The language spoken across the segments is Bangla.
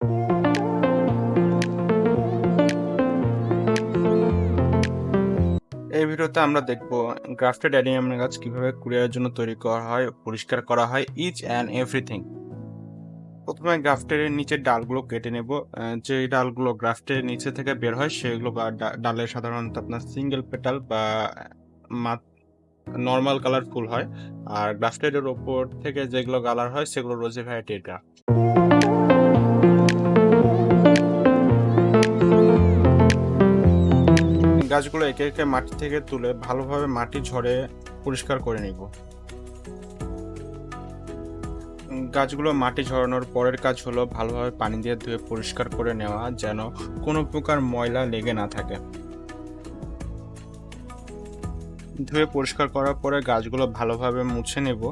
এই ভিডিওতে আমরা দেখব গ্রাফটেড অ্যাডেনিয়াম গাছ কিভাবে কুরিয়ারের জন্য তৈরি করা হয়, পরিষ্কার করা হয়, ইচ অ্যান্ড এভরিথিং। প্রথমে গ্রাফটের নিচের ডালগুলো কেটে নেব। যে ডালগুলো গ্রাফটের নিচে থেকে বের হয় সেগুলো বা ডালে সাধারণত আপনার সিঙ্গেল পেটাল বা নর্মাল কালার ফুল হয়, আর গ্রাফটেডের ওপর থেকে যেগুলো কালার হয় সেগুলো রোজি ভ্যারাইটির গ্রাফট। গাছগুলো একে একে মাটি থেকে তুলে ভালোভাবে মাটি ঝরে পরিষ্কার করে নিব। গাছগুলো মাটি ঝরানোর পরের কাজ হলো ভালোভাবে পানি দিয়ে ধুয়ে পরিষ্কার করে নেওয়া, যেন কোনো প্রকার ময়লা লেগে না থাকে। ধুয়ে পরিষ্কার করার পরে গাছগুলো ভালোভাবে মুছে নেব,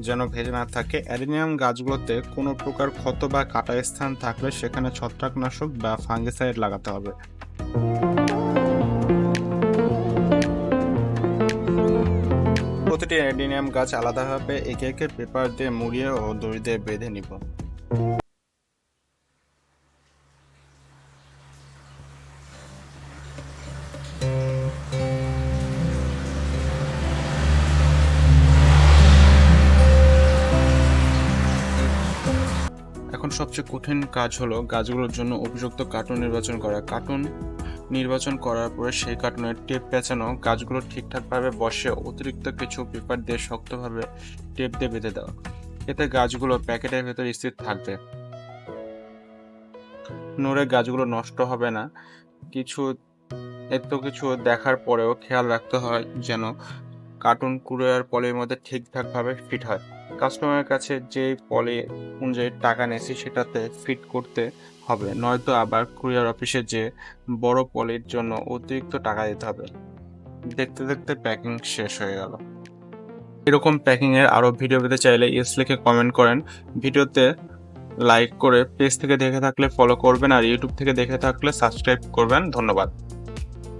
যেন ভেজে না থাকে। অ্যাডেনিয়াম গাছগুলোতে কোনো প্রকার ক্ষত বা কাটা স্থান থাকলে সেখানে ছত্রাকনাশক বা ফাঙ্গিসাইড লাগাতে হবে। প্রতিটি অ্যাডেনিয়াম গাছ আলাদাভাবে একে একে পেপার দিয়ে মুড়িয়ে ও দড়ি দিয়ে বেঁধে নিব। এখন সবচেয়ে কঠিন কাজ হলো গাছগুলোর জন্য উপযুক্ত কার্টুন নির্বাচন করা। কার্টুন নির্বাচন করার পরে সেই কার্টুনের টেপ পেঁচানো, গাছগুলো ঠিকঠাকভাবে বসে অতিরিক্ত কিছু পেপার দিয়ে শক্তভাবে টেপ দিয়ে বেঁধে দেওয়া। এতে গাছগুলো প্যাকেটের ভেতর স্থির থাকবে, নড়ে গাছগুলো নষ্ট হবে না। কিছু দেখার পরেও খেয়াল রাখতে হয় যেন কার্টুন কুরিয়ার পলির মধ্যে ঠিকঠাকভাবে ফিট হয়। কাস্টমারের কাছে যে পলি অনুযায়ী টাকা নেছি সেটাতে ফিট করতে হবে, নয়তো আবার কুরিয়ার অফিসে যে বড় পলির জন্য অতিরিক্ত টাকা দিতে হবে। দেখতে দেখতে প্যাকিং শেষ হয়ে গেল। এরকম প্যাকিং এর আরো ভিডিও পেতে চাইলে ইয়েস লিখে কমেন্ট করেন। ভিডিওতে লাইক করে পেজ থেকে দেখে থাকলে ফলো করবেন, আর ইউটিউব থেকে দেখে থাকলে সাবস্ক্রাইব করবেন। ধন্যবাদ।